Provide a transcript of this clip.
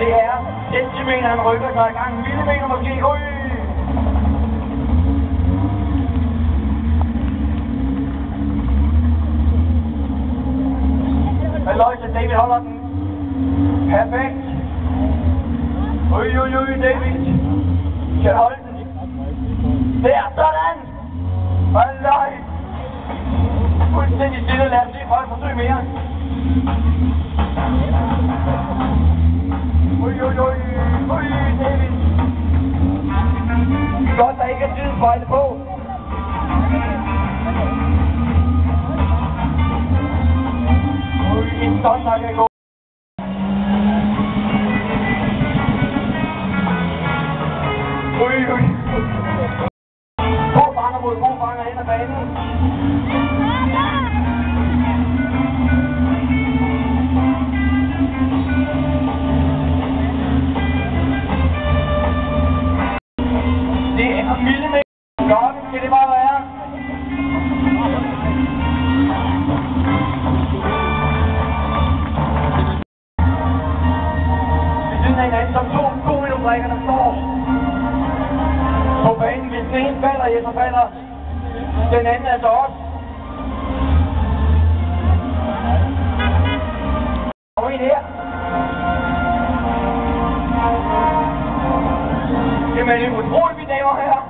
det er centimeter, han rykker sig i gang. Millimeter måske. Løjse, David holder den. Perfekt. David. Kan holde den. Der, sådan. Løj. Fuldstændig stille. Lad os se folk forsøge mere. David. Godt, der ikke er tidsspejle på. En stund, der kan gå. God fanger mod god fanger hen ad banen. Det er millimeter. Godt, skal det bare være. Som to minutter, der står på banen. Hvis den ene falder, så falder den anden altså også. Og en her. Jamen, det er utroligt, mine damer og herrer.